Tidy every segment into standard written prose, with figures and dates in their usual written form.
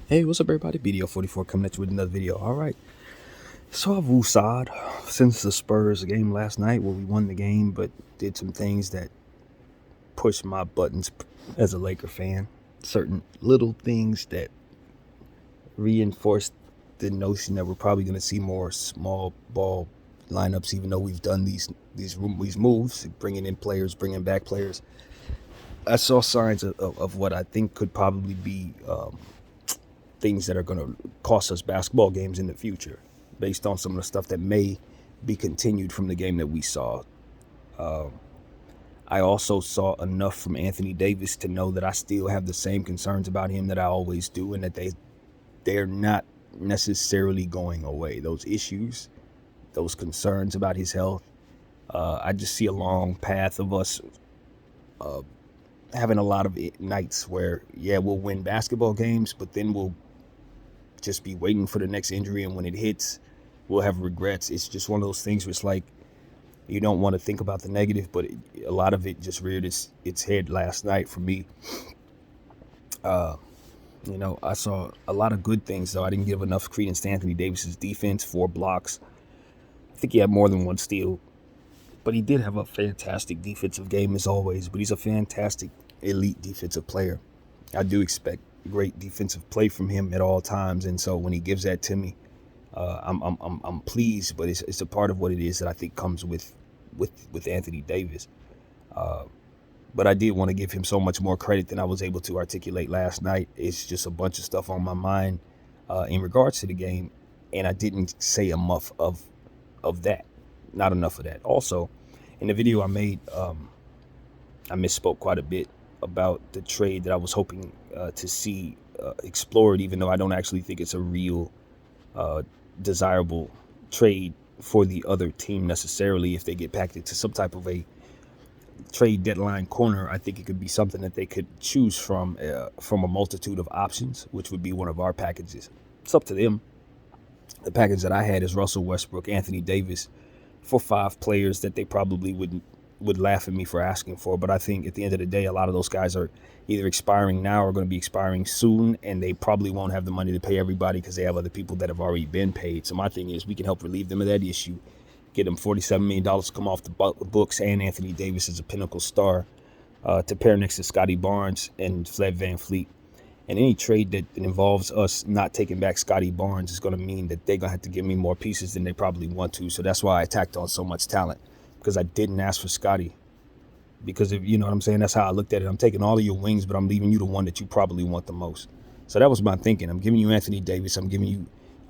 Hey, what's up, everybody? BDO44 coming at you with another video. All right. So I've woosad since the Spurs game last night where we won the game, but did some things that pushed my buttons as a Laker fan. Certain little things that reinforced the notion that we're probably going to see more small ball lineups, even though we've done these moves, bringing in players, bringing back players. I saw signs of what I think could probably be things that are going to cost us basketball games in the future based on some of the stuff that may be continued from the game that we saw. I also saw enough from Anthony Davis to know that I still have the same concerns about him that I always do, and that they're not necessarily going away. Those issues, those concerns about his health, I just see a long path of us having a lot of nights where, yeah, we'll win basketball games, but then we'll just be waiting for the next injury, and when it hits, we'll have regrets. It's just one of those things where it's like you don't want to think about the negative, but a lot of it just reared its head last night for me. I saw a lot of good things, though. I didn't give enough credence to Anthony Davis's defense. 4 blocks. I think he had more than one steal, but he did have a fantastic defensive game as always. But he's a fantastic elite defensive player. I do expect great defensive play from him at all times, and so when he gives that to me, I'm pleased. But it's a part of what it is that I think comes with Anthony Davis. But I did want to give him so much more credit than I was able to articulate last night. It's just a bunch of stuff on my mind in regards to the game, and I didn't say enough of that. Not enough of that. Also, in the video I made, I misspoke quite a bit about the trade that I was hoping to see explored, even though I don't actually think it's a real desirable trade for the other team necessarily. If they get packed into some type of a trade deadline corner, I think it could be something that they could choose from a multitude of options, which would be one of our packages. It's up to them. The package that I had is Russell Westbrook, Anthony Davis, for 5 players that they probably would laugh at me for asking for. But I think at the end of the day, a lot of those guys are either expiring now or going to be expiring soon, and they probably won't have the money to pay everybody because they have other people that have already been paid. So my thing is, we can help relieve them of that issue, get them $47 million to come off the books, and Anthony Davis is a pinnacle star to pair next to Scotty Barnes and Fred VanVleet. And any trade that involves us not taking back Scotty Barnes is going to mean that they're going to have to give me more pieces than they probably want to. So that's why I attacked on so much talent, because I didn't ask for Scotty. Because if you know what I'm saying, that's how I looked at it. I'm taking all of your wings, but I'm leaving you the one that you probably want the most. So that was my thinking. I'm giving you Anthony Davis. I'm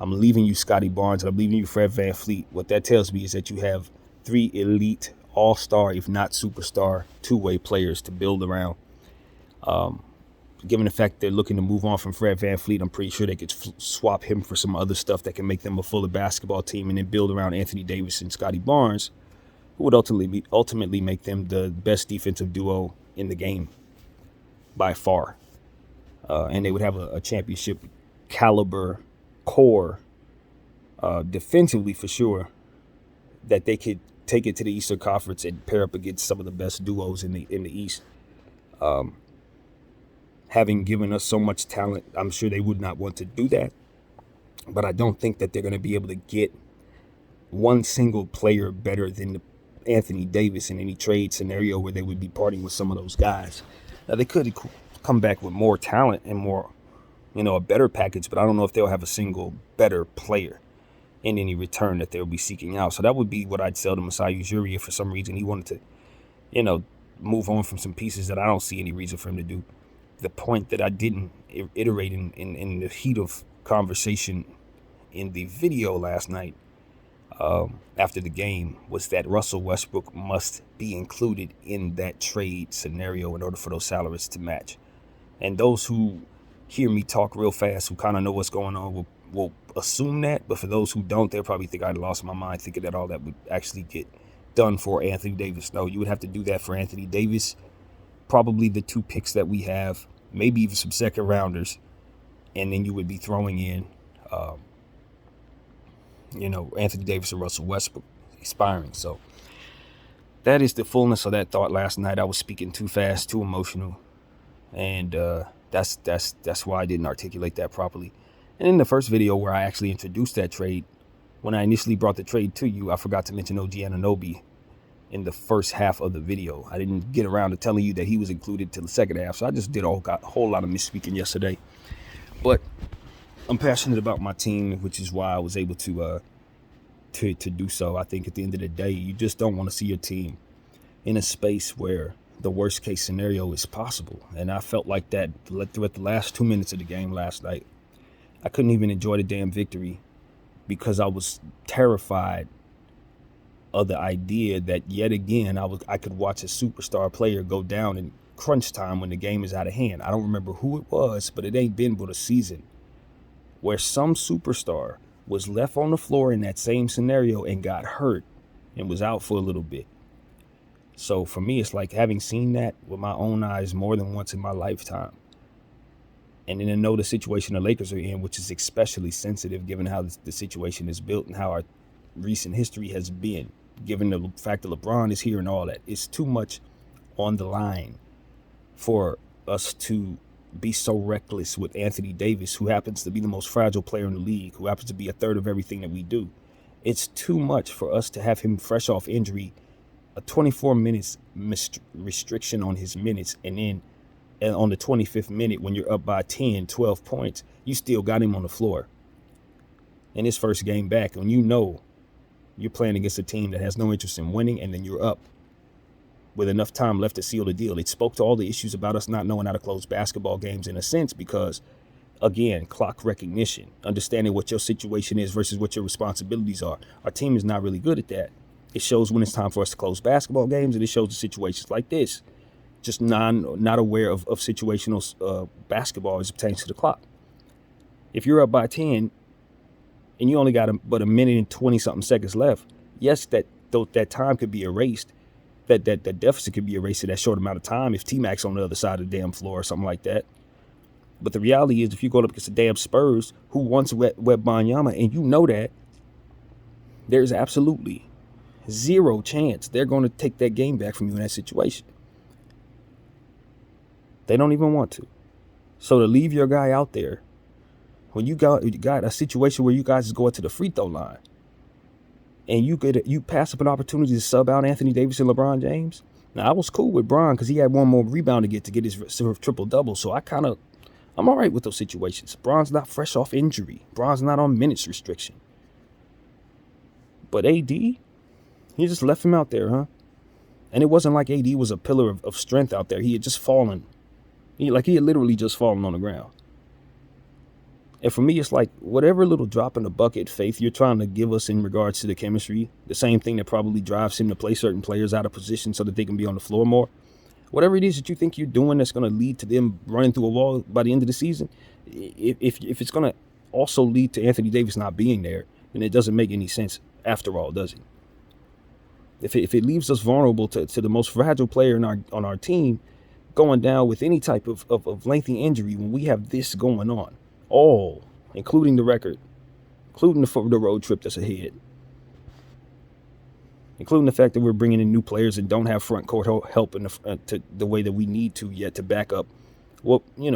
leaving you Scotty Barnes, and I'm leaving you Fred VanVleet. What that tells me is that you have 3 elite, all-star, if not superstar, two-way players to build around. Given the fact they're looking to move on from Fred VanVleet, I'm pretty sure they could swap him for some other stuff that can make them a fuller basketball team, and then build around Anthony Davis and Scotty Barnes, who would ultimately make them the best defensive duo in the game by far. And they would have a championship caliber core defensively for sure, that they could take it to the Eastern Conference and pair up against some of the best duos in the East. Having given us so much talent, I'm sure they would not want to do that. But I don't think that they're going to be able to get one single player better than Anthony Davis in any trade scenario where they would be parting with some of those guys. Now, they could come back with more talent and more, a better package, but I don't know if they'll have a single better player in any return that they'll be seeking out. So that would be what I'd sell to Masai Ujiri if for some reason he wanted to, move on from some pieces that I don't see any reason for him to do. The point that I didn't iterate in the heat of conversation in the video last night after the game was that Russell Westbrook must be included in that trade scenario in order for those salaries to match. And those who hear me talk real fast, who kind of know what's going on, will assume that. But for those who don't, they'll probably think I'd lost my mind thinking that all that would actually get done for Anthony Davis. No, you would have to do that for Anthony Davis, probably the 2 picks that we have, maybe even some second rounders, and then you would be throwing in, Anthony Davis and Russell Westbrook expiring. So that is the fullness of that thought last night. I was speaking too fast, too emotional, and That's why I didn't articulate that properly. And in the first video where I actually introduced that trade, when I initially brought the trade to you, I forgot to mention OG Anunoby in the first half of the video. I didn't get around to telling you that he was included till the second half, so I just did a whole lot of misspeaking yesterday. But I'm passionate about my team, which is why I was able to do so. I think at the end of the day, you just don't want to see your team in a space where the worst case scenario is possible. And I felt like that throughout the last 2 minutes of the game last night. I couldn't even enjoy the damn victory because I was terrified of the idea that yet again I could watch a superstar player go down in crunch time when the game is out of hand. I don't remember who it was, but it ain't been but a season where some superstar was left on the floor in that same scenario and got hurt and was out for a little bit. So for me, it's like having seen that with my own eyes more than once in my lifetime. And then to know the situation the Lakers are in, which is especially sensitive given how the situation is built and how our recent history has been, given the fact that LeBron is here and all that. It's too much on the line for us to be so reckless with Anthony Davis, who happens to be the most fragile player in the league, who happens to be a third of everything that we do. It's too much for us to have him fresh off injury, a 24 minutes restriction on his minutes, and then on the 25th minute, when you're up by 10, 12 points, you still got him on the floor in his first game back, and you know you're playing against a team that has no interest in winning, and then you're up with enough time left to seal the deal. It spoke to all the issues about us not knowing how to close basketball games in a sense because, again, clock recognition, understanding what your situation is versus what your responsibilities are. Our team is not really good at that. It shows when it's time for us to close basketball games, and it shows the situations like this. Just not aware of situational basketball as it pertains to the clock. If you're up by 10 and you only got but a minute and 20-something seconds left, yes, that time could be erased. That deficit could be erased in that short amount of time if T-Mac's on the other side of the damn floor or something like that. But the reality is, if you go up against the damn Spurs, who wants Wembanyama, and you know that, there's absolutely zero chance they're going to take that game back from you in that situation. They don't even want to. So to leave your guy out there, when you got a situation where you guys go to the free throw line, and you pass up an opportunity to sub out Anthony Davis and LeBron James. Now, I was cool with Bron because he had one more rebound to get his triple-double. So I'm all right with those situations. Bron's not fresh off injury. Bron's not on minutes restriction. But AD, he just left him out there, huh? And it wasn't like AD was a pillar of strength out there. He had just fallen. He had literally just fallen on the ground. And for me, it's like whatever little drop in the bucket faith you're trying to give us in regards to the chemistry, the same thing that probably drives him to play certain players out of position so that they can be on the floor more. Whatever it is that you think you're doing that's going to lead to them running through a wall by the end of the season, if it's going to also lead to Anthony Davis not being there, then it doesn't make any sense after all, does it? If it leaves us vulnerable to the most fragile player on our team going down with any type of lengthy injury when we have this going on, all, including the record, including the road trip that's ahead, including the fact that we're bringing in new players and don't have front court help in the way that we need to yet to back up,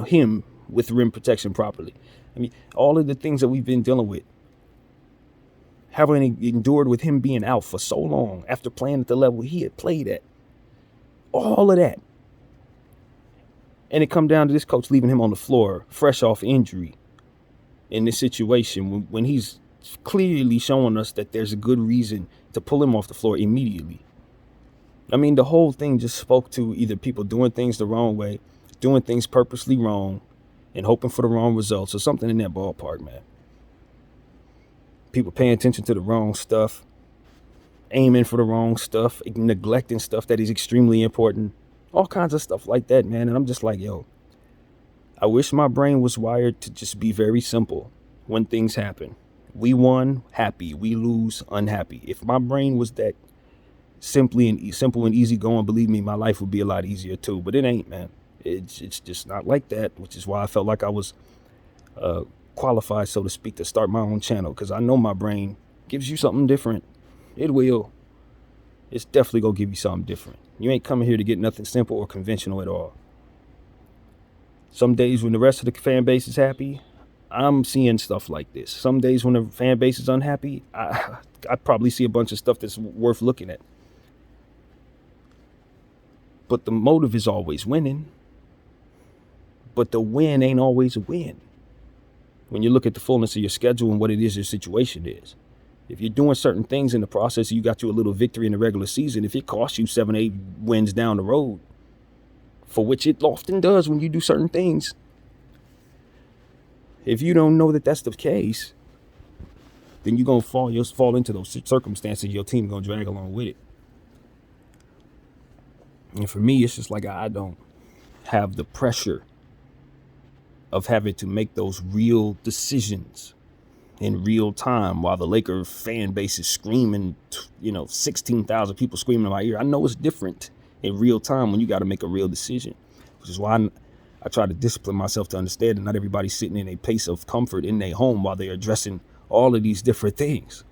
him with rim protection properly. I mean, all of the things that we've been dealing with, having endured with him being out for so long after playing at the level he had played at, all of that. And it come down to this coach leaving him on the floor, fresh off injury, in this situation when he's clearly showing us that there's a good reason to pull him off the floor immediately. I mean, the whole thing just spoke to either people doing things the wrong way, doing things purposely wrong, and hoping for the wrong results, or something in that ballpark, man. People paying attention to the wrong stuff, aiming for the wrong stuff, neglecting stuff that is extremely important. All kinds of stuff like that, man. And I'm just like, yo, I wish my brain was wired to just be very simple when things happen. We won, happy. We lose, unhappy. If my brain was that simple and easy going, believe me, my life would be a lot easier too. But it ain't, man. It's just not like that, which is why I felt like I was qualified, so to speak, to start my own channel, because I know my brain gives you something different. It will. It's definitely going to give you something different. You ain't coming here to get nothing simple or conventional at all. Some days when the rest of the fan base is happy, I'm seeing stuff like this. Some days when the fan base is unhappy, I probably see a bunch of stuff that's worth looking at. But the motive is always winning. But the win ain't always a win. When you look at the fullness of your schedule and what it is your situation is. If you're doing certain things in the process, you got you a little victory in the regular season. If it costs you 7, 8 wins down the road, for which it often does when you do certain things, if you don't know that that's the case, then you're going to fall into those circumstances. Your team going to drag along with it. And for me, it's just like I don't have the pressure of having to make those real decisions in real time while the Laker fan base is screaming, 16,000 people screaming in my ear. I know it's different in real time when you got to make a real decision, which is why I try to discipline myself to understand that not everybody's sitting in a place of comfort in their home while they're addressing all of these different things.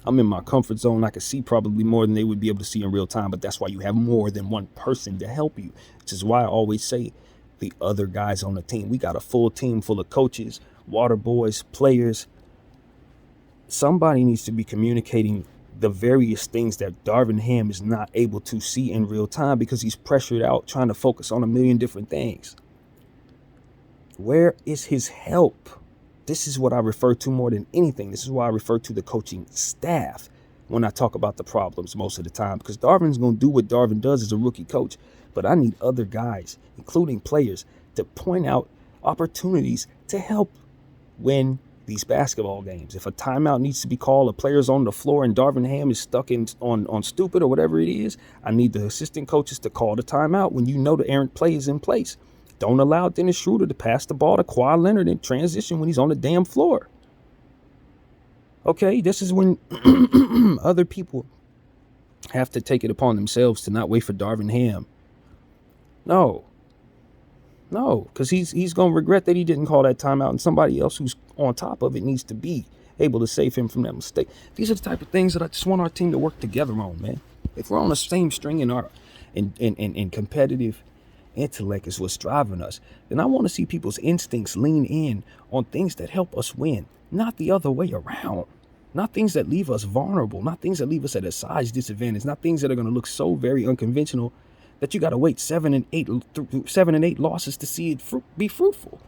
I'm in my comfort zone. I can see probably more than they would be able to see in real time, but that's why you have more than one person to help you, which is why I always say the other guys on the team. We got a full team full of coaches, water boys, players. Somebody needs to be communicating the various things that Darvin Ham is not able to see in real time because he's pressured out trying to focus on a million different things. Where is his help? This is what I refer to more than anything. This is why I refer to the coaching staff when I talk about the problems most of the time, because Darvin's going to do what Darvin does as a rookie coach. But I need other guys, including players, to point out opportunities to help win these basketball games. If a timeout needs to be called, a player's on the floor and Darvin Ham is stuck on stupid or whatever it is, I need the assistant coaches to call the timeout when you know the errant play is in place. Don't allow Dennis Schroeder to pass the ball to Kawhi Leonard in transition when he's on the damn floor. Okay, this is when other people have to take it upon themselves to not wait for Darvin Ham. No, because he's going to regret that he didn't call that timeout, and somebody else who's on top of it needs to be able to save him from that mistake. These are the type of things that I just want our team to work together on, man. If we're on the same string in competitive intellect is what's driving us, then I want to see people's instincts lean in on things that help us win, not the other way around. Not things that leave us vulnerable, not things that leave us at a size disadvantage, not things that are going to look so very unconventional that you got to wait 7 and 8 losses to see it be fruitful.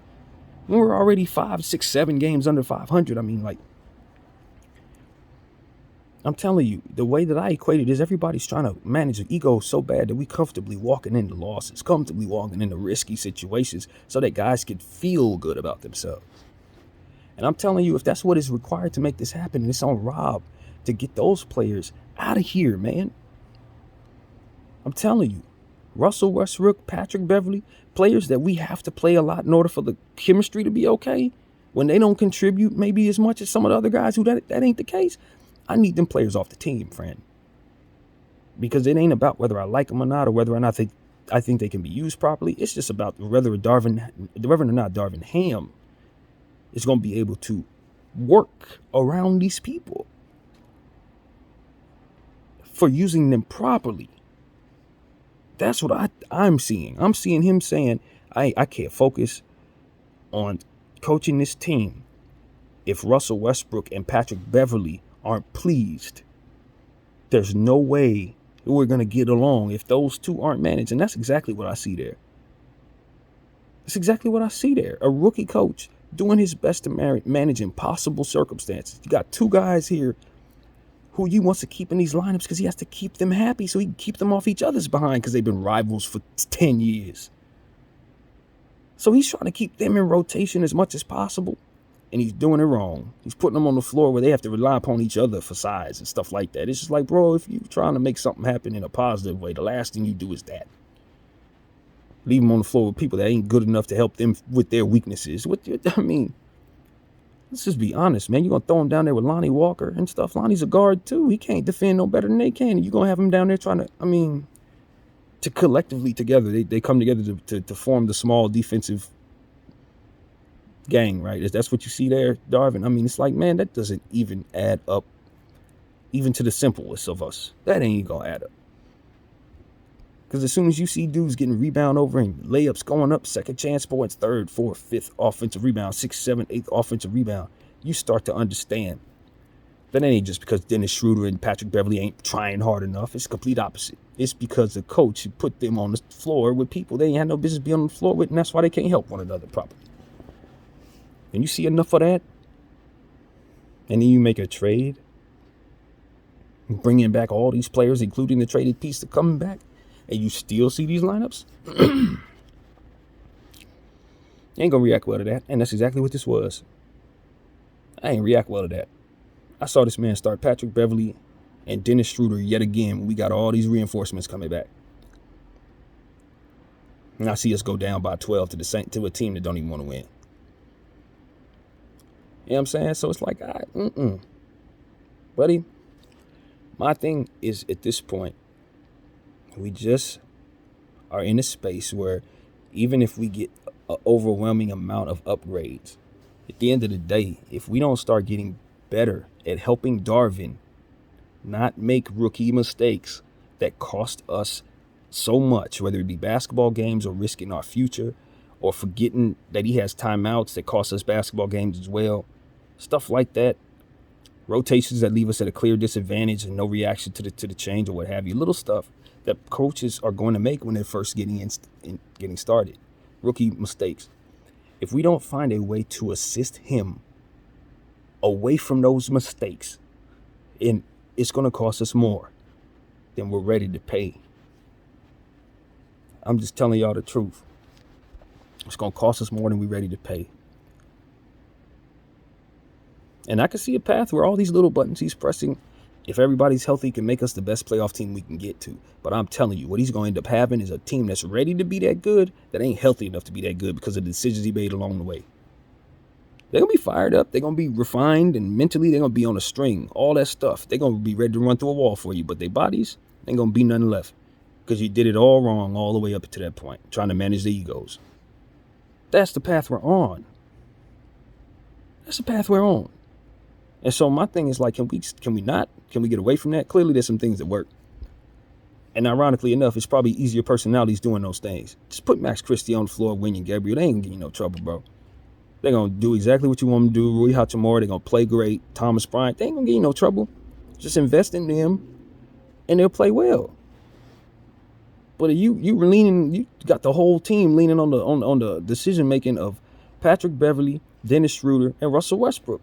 When we're already 5, 6, 7 games under 500, I'm telling you, the way that I equate it is everybody's trying to manage an ego so bad that we comfortably walking into losses, comfortably walking into risky situations so that guys can feel good about themselves. And I'm telling you, if that's what is required to make this happen, and it's on Rob to get those players out of here, man. I'm telling you, Russell Westbrook, Patrick Beverley, players that we have to play a lot in order for the chemistry to be okay, when they don't contribute maybe as much as some of the other guys who that ain't the case, I need them players off the team, friend. Because it ain't about whether I like them or not, or whether or not I think they can be used properly. It's just about whether or not Darvin Ham is going to be able to work around these people for using them properly. That's what I'm seeing. I'm seeing him saying, I can't focus on coaching this team if Russell Westbrook and Patrick Beverley aren't pleased. There's no way we're going to get along if those two aren't managed. And that's exactly what I see there. That's exactly what I see there. A rookie coach doing his best to manage impossible circumstances. You got two guys here who he wants to keep in these lineups because he has to keep them happy so he can keep them off each other's behind because they've been rivals for 10 years. So he's trying to keep them in rotation as much as possible, and he's doing it wrong. He's putting them on the floor where they have to rely upon each other for size and stuff like that. It's just like, bro, if you're trying to make something happen in a positive way, the last thing you do is that. Leave them on the floor with people that ain't good enough to help them with their weaknesses. Let's just be honest, man. You're going to throw him down there with Lonnie Walker and stuff. Lonnie's a guard, too. He can't defend no better than they can. And you're going to have him down there trying to collectively together. They come together to form the small defensive gang, right? That's what you see there, Darvin. It's like, man, that doesn't even add up, even to the simplest of us. That ain't going to add up. Because as soon as you see dudes getting rebound over and layups going up, second chance points, third, fourth, fifth offensive rebound, sixth, seventh, eighth offensive rebound, you start to understand that ain't just because Dennis Schroeder and Patrick Beverley ain't trying hard enough. It's the complete opposite. It's because the coach put them on the floor with people they ain't had no business being on the floor with, and that's why they can't help one another properly. And you see enough of that, and then you make a trade, bringing back all these players, including the traded piece that coming back, and you still see these lineups, you ain't gonna react well to that. And that's exactly what this was. I ain't react well to that. I saw this man start Patrick Beverley and Dennis Schroeder yet again when we got all these reinforcements coming back. And I see us go down by 12 to a team that don't even want to win. You know what I'm saying? So it's like, buddy, my thing is at this point, we just are in a space where even if we get an overwhelming amount of upgrades, at the end of the day, if we don't start getting better at helping Darvin not make rookie mistakes that cost us so much, whether it be basketball games or risking our future or forgetting that he has timeouts that cost us basketball games as well, stuff like that, rotations that leave us at a clear disadvantage and no reaction to the change or what have you, little stuff that coaches are going to make when they're first getting started, rookie mistakes. If we don't find a way to assist him away from those mistakes, and it's going to cost us more than we're ready to pay. I'm just telling y'all the truth. It's going to cost us more than we're ready to pay. And I can see a path where all these little buttons he's pressing, if everybody's healthy, can make us the best playoff team we can get to. But I'm telling you, what he's going to end up having is a team that's ready to be that good, that ain't healthy enough to be that good because of the decisions he made along the way. They're going to be fired up. They're going to be refined, and mentally they're going to be on a string, all that stuff. They're going to be ready to run through a wall for you, but their bodies ain't going to be nothing left because you did it all wrong all the way up to that point, trying to manage the egos. That's the path we're on. That's the path we're on. And so my thing is like, can we get away from that? Clearly there's some things that work. And ironically enough, it's probably easier personalities doing those things. Just put Max Christie on the floor, William Gabriel. They ain't gonna give you no trouble, bro. They're going to do exactly what you want them to do. Rui Hachimura, they're going to play great. Thomas Bryant, they ain't going to give you no trouble. Just invest in them, and they'll play well. But you got the whole team leaning on the decision-making of Patrick Beverley, Dennis Schroeder, and Russell Westbrook.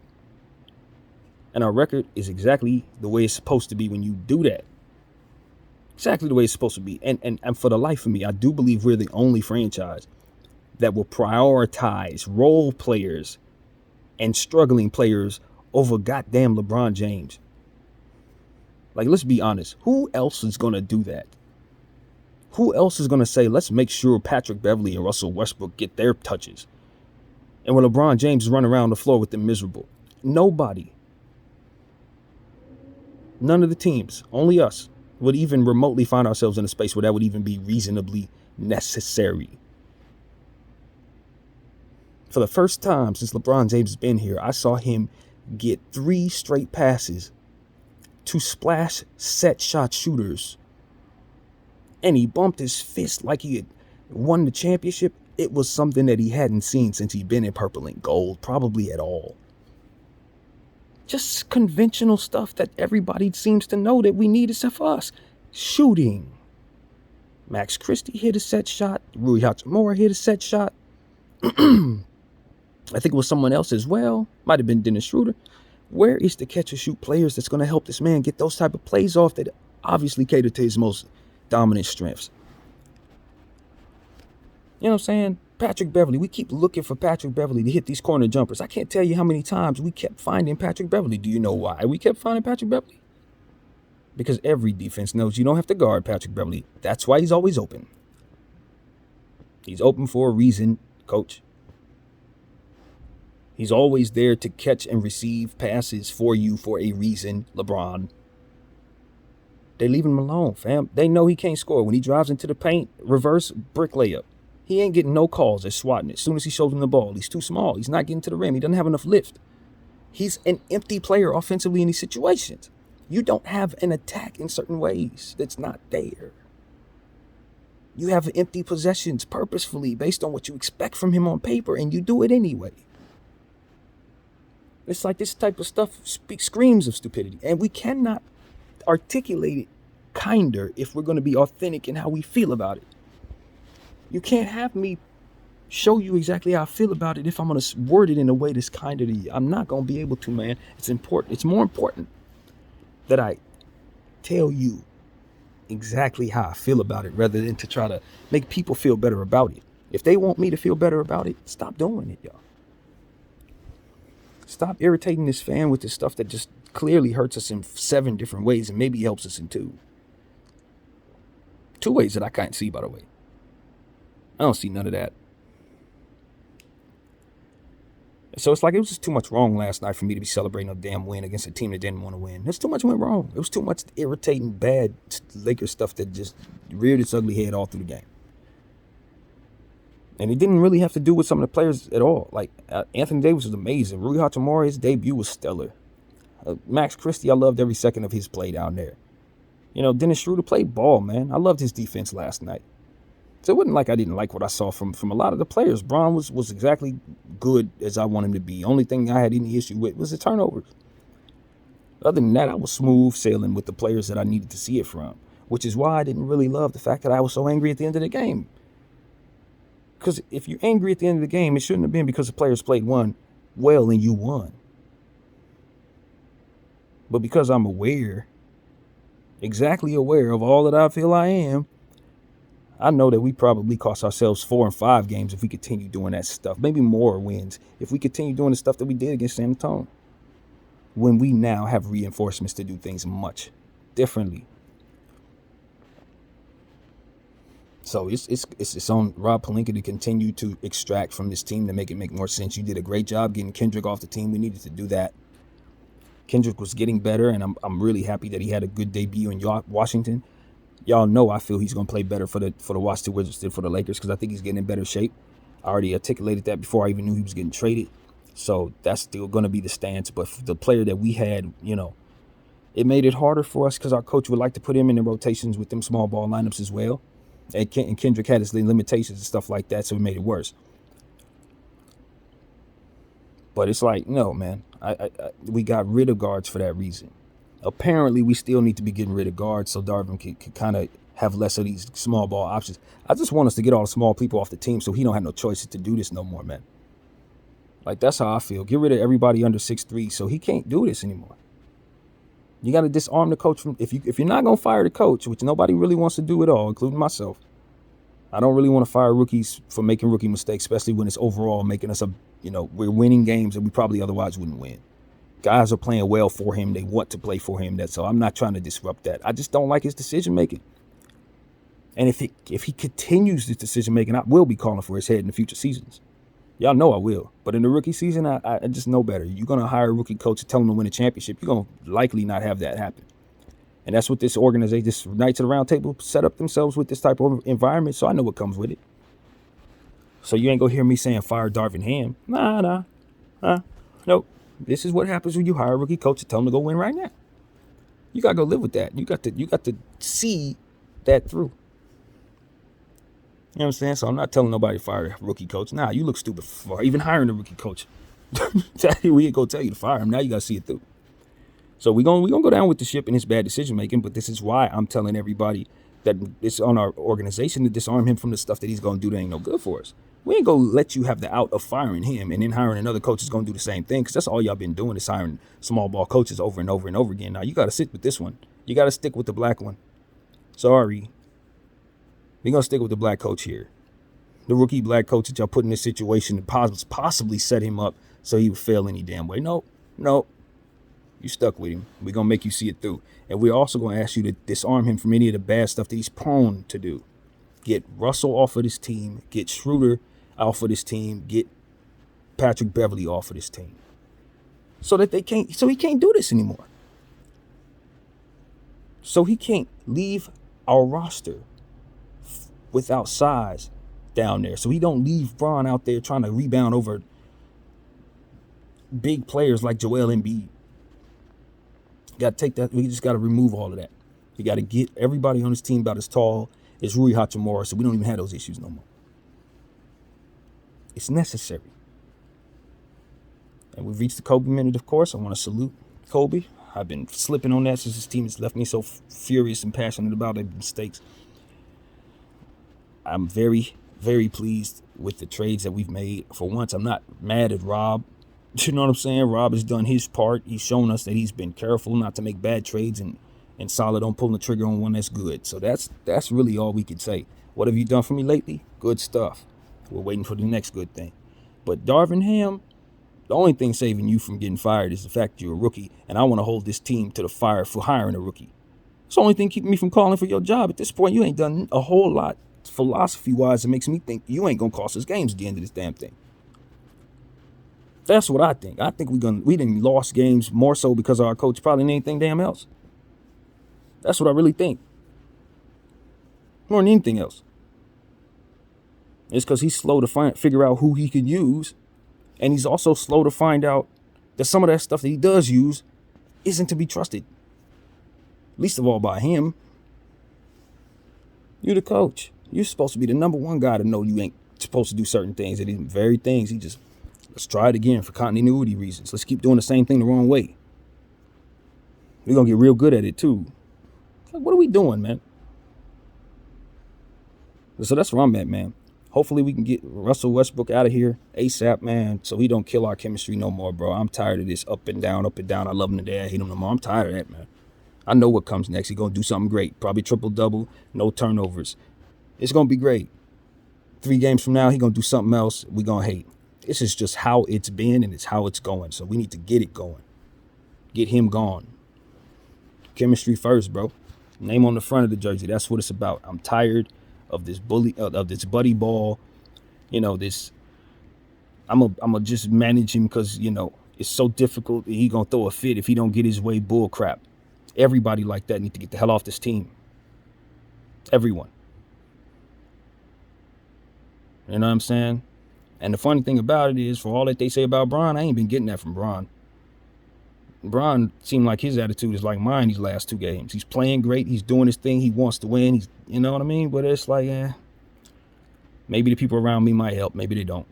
And our record is exactly the way it's supposed to be when you do that. Exactly the way it's supposed to be. And for the life of me, I do believe we're the only franchise that will prioritize role players and struggling players over goddamn LeBron James. Like, let's be honest. Who else is going to do that? Who else is going to say, let's make sure Patrick Beverley and Russell Westbrook get their touches? And when LeBron James run around the floor with them miserable? Nobody. None of the teams, only us, would even remotely find ourselves in a space where that would even be reasonably necessary. For the first time since LeBron James has been here, I saw him get 3 straight passes to splash set shot shooters. And he bumped his fist like he had won the championship. It was something that he hadn't seen since he'd been in purple and gold, probably at all. Just conventional stuff that everybody seems to know that we need except for us. Shooting. Max Christie hit a set shot. Rui Hachimura hit a set shot. I think it was someone else as well. Might have been Dennis Schroeder. Where is the catch and shoot players that's going to help this man get those type of plays off that obviously cater to his most dominant strengths? You know what I'm saying? Patrick Beverley. We keep looking for Patrick Beverley to hit these corner jumpers. I can't tell you how many times we kept finding Patrick Beverley. Do you know why we kept finding Patrick Beverley? Because every defense knows you don't have to guard Patrick Beverley. That's why he's always open. He's open for a reason, coach. He's always there to catch and receive passes for you for a reason, LeBron. They leave him alone, fam. They know he can't score. When he drives into the paint, reverse brick layup. He ain't getting no calls at swatting it. As soon as he shows him the ball, he's too small. He's not getting to the rim. He doesn't have enough lift. He's an empty player offensively in these situations. You don't have an attack in certain ways that's not there. You have empty possessions purposefully based on what you expect from him on paper, and you do it anyway. It's like this type of stuff screams of stupidity, and we cannot articulate it kinder if we're going to be authentic in how we feel about it. You can't have me show you exactly how I feel about it if I'm going to word it in a way that's kinder to you. I'm not going to be able to, man. It's important. It's more important that I tell you exactly how I feel about it rather than to try to make people feel better about it. If they want me to feel better about it, stop doing it, y'all. Stop irritating this fan with this stuff that just clearly hurts us in 7 different ways and maybe helps us in 2. 2 ways that I can't see, by the way. I don't see none of that. So it's like it was just too much wrong last night for me to be celebrating a damn win against a team that didn't want to win. There's too much went wrong. It was too much irritating, bad Lakers stuff that just reared its ugly head all through the game. And it didn't really have to do with some of the players at all. Like, Anthony Davis was amazing. Rui Hachimura, his debut was stellar. Max Christie, I loved every second of his play down there. You know, Dennis Schroeder played ball, man. I loved his defense last night. So it wasn't like I didn't like what I saw from a lot of the players. Bron was exactly good as I want him to be. Only thing I had any issue with was the turnovers. Other than that, I was smooth sailing with the players that I needed to see it from, which is why I didn't really love the fact that I was so angry at the end of the game. Because if you're angry at the end of the game, it shouldn't have been because the players played well and you won. But because I'm exactly aware of all that I feel I am, I know that we probably cost ourselves 4 and 5 games if we continue doing that stuff. Maybe more wins if we continue doing the stuff that we did against San Antonio. When we now have reinforcements to do things much differently. So it's on Rob Pelinka to continue to extract from this team to make it make more sense. You did a great job getting Kendrick off the team. We needed to do that. Kendrick was getting better, and I'm really happy that he had a good debut in Washington. Y'all know I feel he's going to play better for the Washington Wizards than for the Lakers because I think he's getting in better shape. I already articulated that before I even knew he was getting traded. So that's still going to be the stance. But for the player that we had, you know, it made it harder for us because our coach would like to put him in the rotations with them small ball lineups as well. And Kendrick had his limitations and stuff like that, so it made it worse. But it's like, no, man, we got rid of guards for that reason. Apparently, we still need to be getting rid of guards so Darvin can kind of have less of these small ball options. I just want us to get all the small people off the team so he don't have no choices to do this no more, man. Like, that's how I feel. Get rid of everybody under 6'3" so he can't do this anymore. You got to disarm the coach from if you're not going to fire the coach, which nobody really wants to do at all, including myself. I don't really want to fire rookies for making rookie mistakes, especially when it's overall making us we're winning games that we probably otherwise wouldn't win. Guys are playing well for him. They want to play for him. So I'm not trying to disrupt that. I just don't like his decision making. And if he continues this decision making, I will be calling for his head in the future seasons. Y'all know I will. But in the rookie season, I just know better. You're going to hire a rookie coach and tell him to win a championship. You're going to likely not have that happen. And that's what this organization, this Knights of the Round Table, set up themselves with this type of environment. So I know what comes with it. So you ain't going to hear me saying fire Darvin Ham. Nah. Nope. This is what happens when you hire a rookie coach and tell him to go win right now. You got to go live with that. You got to see that through. You know what I'm saying? So I'm not telling nobody to fire a rookie coach. Nah, you look stupid for even hiring a rookie coach. We ain't gonna tell you to fire him. Now you gotta see it through. So we gonna go down with the ship and his bad decision making. But this is why I'm telling everybody that it's on our organization to disarm him from the stuff that he's gonna do that ain't no good for us. We ain't gonna let you have the out of firing him and then hiring another coach is gonna do the same thing because that's all y'all been doing is hiring small ball coaches over and over and over again. Now you gotta sit with this one. You gotta stick with the black one. Sorry. We're going to stick with the black coach here. The rookie black coach that y'all put in this situation to possibly set him up so he would fail any damn way. Nope. You stuck with him. We're going to make you see it through. And we're also going to ask you to disarm him from any of the bad stuff that he's prone to do. Get Russell off of this team. Get Schroeder off of this team. Get Patrick Beverly off of this team. So he can't do this anymore. So he can't leave our roster without size down there. So he don't leave Bron out there trying to rebound over big players like Joel Embiid. Got to take that. We just got to remove all of that. You got to get everybody on his team about as tall It's Rui Hachimura, so we don't even have those issues no more. It's necessary. And we've reached the Kobe minute, of course. I want to salute Kobe. I've been slipping on that since this team has left me so furious and passionate about their mistakes. I'm very, very pleased with the trades that we've made. For once, I'm not mad at Rob. You know what I'm saying? Rob has done his part. He's shown us that he's been careful not to make bad trades and solid on pulling the trigger on one that's good. So that's really all we can say. What have you done for me lately? Good stuff. We're waiting for the next good thing. But Darvin Ham, the only thing saving you from getting fired is the fact you're a rookie, and I want to hold this team to the fire for hiring a rookie. It's the only thing keeping me from calling for your job. At this point, you ain't done a whole lot philosophy-wise that makes me think you ain't going to cost us games at the end of this damn thing. That's what I think. I think we done lost games more so because of our coach probably than anything damn else. That's what I really think. More than anything else. It's because he's slow to figure out who he can use. And he's also slow to find out that some of that stuff that he does use isn't to be trusted. Least of all by him. You're the coach. You're supposed to be the number one guy to know you ain't supposed to do certain things. And these very things, let's try it again for continuity reasons. Let's keep doing the same thing the wrong way. We're going to get real good at it too. Like, what are we doing, man? So that's where I'm at, man. Hopefully we can get Russell Westbrook out of here ASAP, man, so he don't kill our chemistry no more, bro. I'm tired of this up and down, up and down. I love him today. I hate him no more. I'm tired of that, man. I know what comes next. He's going to do something great. Probably triple-double, no turnovers. It's going to be great. 3 games from now, he's going to do something else we going to hate. This is just how it's been, and it's how it's going. So we need to get it going. Get him gone. Chemistry first, bro. Name on the front of the jersey. That's what it's about. I'm tired of this of this buddy ball. You know, this. I'm a just manage him because, you know, it's so difficult. He going to throw a fit if he don't get his way. Bull crap. Everybody like that need to get the hell off this team. Everyone. You know what I'm saying? And the funny thing about it is, for all that they say about Bron, I ain't been getting that from Bron. Bron seemed like his attitude is like mine these last 2 games. He's playing great. He's doing his thing. He wants to win. You know what I mean? But it's like, maybe the people around me might help. Maybe they don't.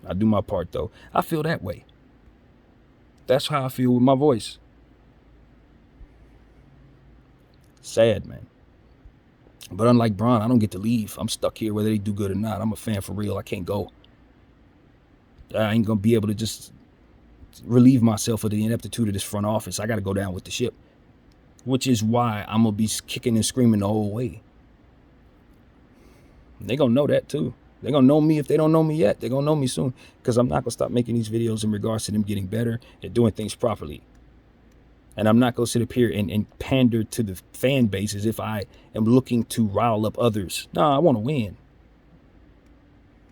I do my part, though. I feel that way. That's how I feel with my voice. Sad, man. But unlike Bron, I don't get to leave. I'm stuck here whether they do good or not. I'm a fan for real. I can't go. I ain't going to be able to just relieve myself of the ineptitude of this front office. I got to go down with the ship. Which is why I'm going to be kicking and screaming the whole way. They're going to know that too. They're going to know me if they don't know me yet. They're going to know me soon. Because I'm not going to stop making these videos in regards to them getting better and doing things properly. And I'm not going to sit up here and pander to the fan base as if I am looking to rile up others. No, I want to win.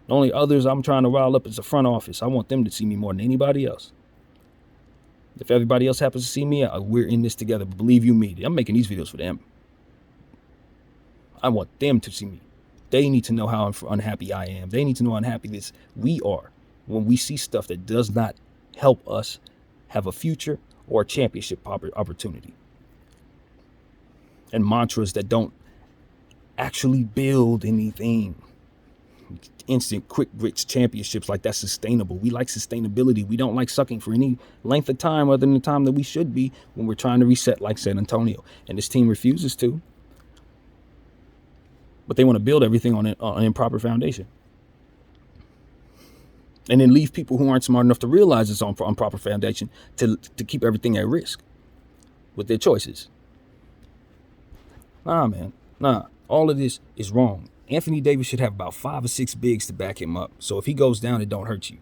The only others I'm trying to rile up is the front office. I want them to see me more than anybody else. If everybody else happens to see me, we're in this together. But believe you me, I'm making these videos for them. I want them to see me. They need to know how unhappy I am. They need to know how unhappy we are when we see stuff that does not help us have a future or a championship opportunity. And mantras that don't actually build anything. Instant, quick, rich championships like that's sustainable. We like sustainability. We don't like sucking for any length of time other than the time that we should be when we're trying to reset like San Antonio. And this team refuses to. But they want to build everything on an improper foundation. And then leave people who aren't smart enough to realize it's on improper foundation to keep everything at risk with their choices. Nah, man. Nah. All of this is wrong. Anthony Davis should have about 5 or 6 bigs to back him up. So if he goes down, it don't hurt you.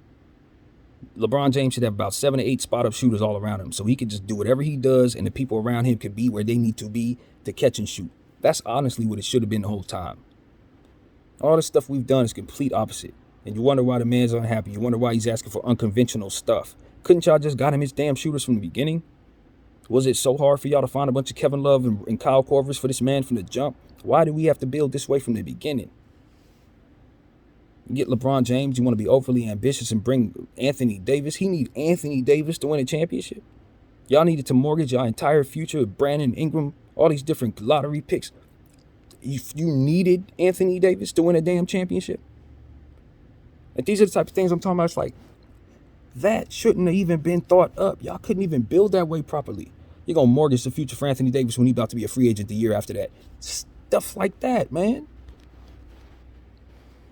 LeBron James should have about 7 or 8 spot-up shooters all around him. So he can just do whatever he does, and the people around him can be where they need to be to catch and shoot. That's honestly what it should have been the whole time. All the stuff we've done is complete opposite. And you wonder why the man's unhappy. You wonder why he's asking for unconventional stuff. Couldn't y'all just got him his damn shooters from the beginning? Was it so hard for y'all to find a bunch of Kevin Love and Kyle Korvers for this man from the jump? Why do we have to build this way from the beginning? You get LeBron James, you want to be overly ambitious and bring Anthony Davis. He need Anthony Davis to win a championship. Y'all needed to mortgage your entire future with Brandon Ingram, all these different lottery picks. If you needed Anthony Davis to win a damn championship. And these are the types of things I'm talking about. It's like, that shouldn't have even been thought up. Y'all couldn't even build that way properly. You're going to mortgage the future for Anthony Davis when he's about to be a free agent the year after that. Stuff like that, man.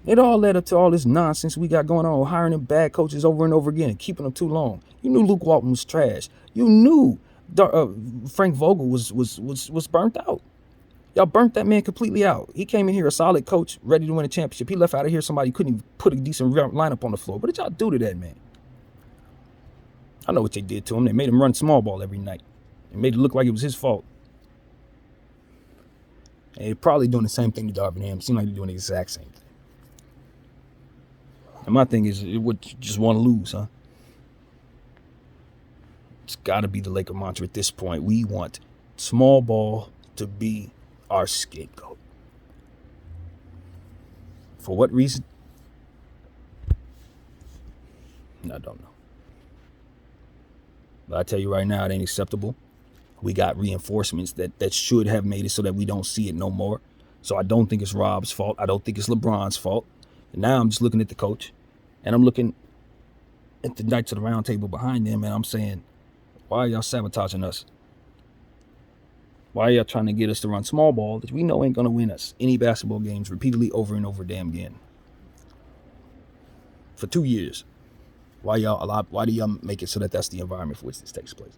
It all led up to all this nonsense we got going on, hiring them bad coaches over and over again and keeping them too long. You knew Luke Walton was trash. You knew Frank Vogel was burnt out. Y'all burnt that man completely out. He came in here a solid coach, ready to win a championship. He left out of here somebody who couldn't even put a decent lineup on the floor. What did y'all do to that man? I know what they did to him. They made him run small ball every night. They made it look like it was his fault. And they're probably doing the same thing to Darvin Ham. It seems like they're doing the exact same thing. And my thing is, it would just want to lose, huh? It's got to be the Laker mantra at this point. We want small ball to be our scapegoat. For what reason? I don't know. But I tell you right now, it ain't acceptable. We got reinforcements that should have made it so that we don't see it no more. So I don't think it's Rob's fault. I don't think it's LeBron's fault. And now I'm just looking at the coach, and I'm looking at the Knights of the Round Table behind them, and I'm saying, why are y'all sabotaging us? Why are y'all trying to get us to run small ball that we know ain't going to win us any basketball games repeatedly over and over damn again? For 2 years. Why do y'all make it so that that's the environment for which this takes place?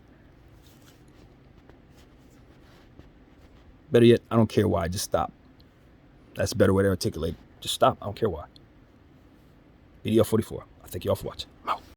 Better yet, I don't care why. Just stop. That's a better way to articulate it. Just stop. I don't care why. BDL 44. I thank y'all for watching.